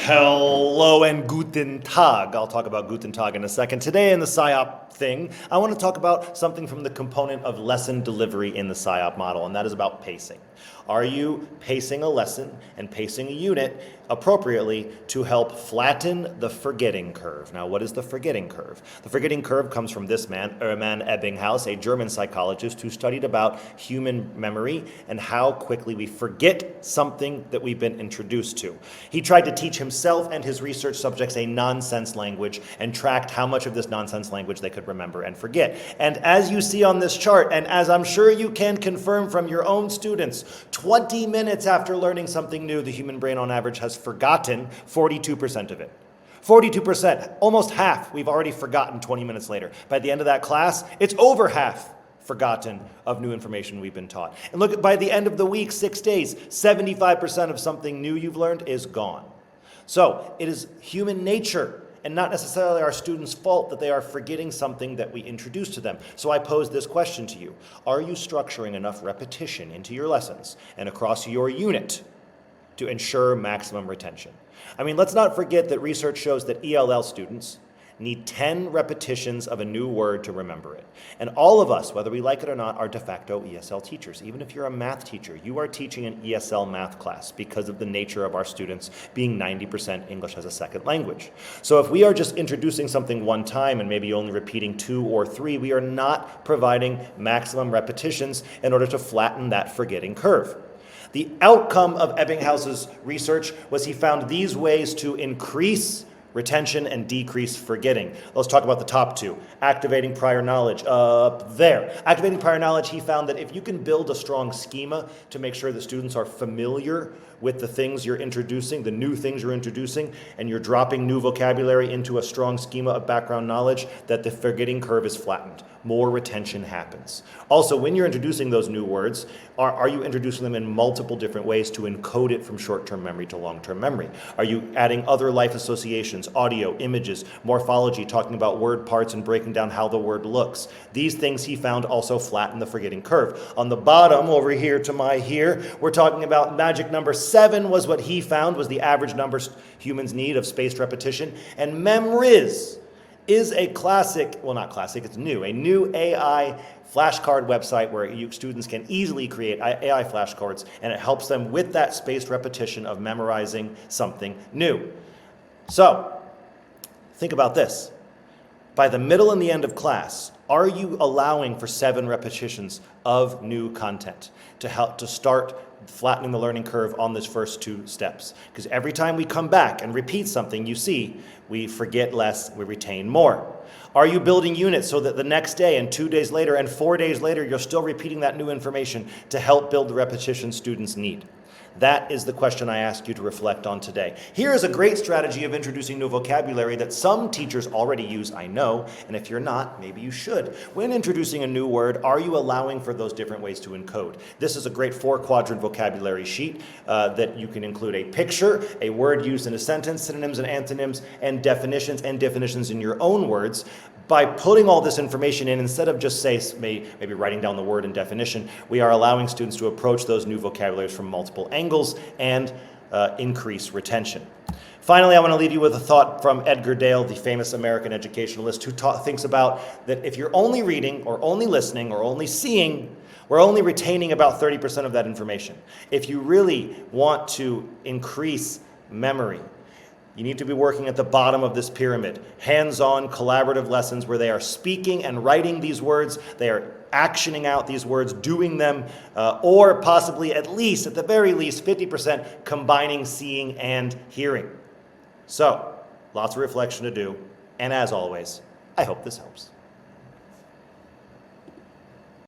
Hello and guten Tag. I'll talk about guten Tag in a second. Today in the SIOP thing, I want to talk about something from the component of lesson delivery in the SIOP model, and that is about pacing. Are you pacing a lesson and pacing a unit appropriately to help flatten the forgetting curve? Now, what is the forgetting curve? The forgetting curve comes from this man, Hermann Ebbinghaus, a German psychologist who studied about human memory and how quickly we forget something that we've been introduced to. He tried to teach himself and his research subjects a nonsense language and tracked how much of this nonsense language they could remember and forget. And as you see on this chart, and as I'm sure you can confirm from your own students, 20 minutes after learning something new, the human brain on average has forgotten 42% of it. 42%, almost half, we've already forgotten 20 minutes later. By the end of that class, it's over half forgotten of new information we've been taught. And look, by the end of the week, 6 days, 75% of something new you've learned is gone. So it is human nature and not necessarily our students' fault that they are forgetting something that we introduced to them. So I pose this question to you. Are you structuring enough repetition into your lessons and across your unit to ensure maximum retention? I mean, let's not forget that research shows that ELL students need 10 repetitions of a new word to remember it. And all of us, whether we like it or not, are de facto ESL teachers. Even if you're a math teacher, you are teaching an ESL math class because of the nature of our students being 90% English as a second language. So if we are just introducing something one time and maybe only repeating 2 or 3, we are not providing maximum repetitions in order to flatten that forgetting curve. The outcome of Ebbinghaus's research was he found these ways to increase retention and decrease forgetting. Let's talk about the top two. Activating prior knowledge, up there. Activating prior knowledge, he found that if you can build a strong schema to make sure that students are familiar with the things you're introducing, the new things you're introducing, and you're dropping new vocabulary into a strong schema of background knowledge, that the forgetting curve is flattened. More retention happens. Also, when you're introducing those new words, are you introducing them in multiple different ways to encode it from short-term memory to long-term memory? Are you adding other life associations, audio, images, morphology, talking about word parts and breaking down how the word looks? These things he found also flatten the forgetting curve. On the bottom, over here to my here, we're talking about magic number 7 was what he found was the average number humans need of spaced repetition. And Memriz is a classic, well, not classic, it's new, a new AI flashcard website where students can easily create AI flashcards, and it helps them with that spaced repetition of memorizing something new. So, think about this. By the middle and the end of class, are you allowing for 7 repetitions of new content to help to start flattening the learning curve on those first 2 steps? Because every time we come back and repeat something, you see, we forget less, we retain more. Are you building units so that the next day and 2 days later and 4 days later, you're still repeating that new information to help build the repetition students need? That is the question I ask you to reflect on today. Here is a great strategy of introducing new vocabulary that some teachers already use, I know, and if you're not, maybe you should. When introducing a new word, are you allowing for those different ways to encode? This is a great 4-quadrant vocabulary sheet that you can include a picture, a word used in a sentence, synonyms and antonyms, and definitions in your own words. By putting all this information in, instead of just maybe writing down the word and definition, we are allowing students to approach those new vocabularies from multiple angles and increase retention. Finally, I want to leave you with a thought from Edgar Dale, the famous American educationalist, who thinks about that if you're only reading or only listening or only seeing, we're only retaining about 30% of that information. If you really want to increase memory, you need to be working at the bottom of this pyramid. Hands-on, collaborative lessons where they are speaking and writing these words, they are actioning out these words, doing them, or possibly at the very least, 50% combining seeing and hearing. So, lots of reflection to do, and as always, I hope this helps.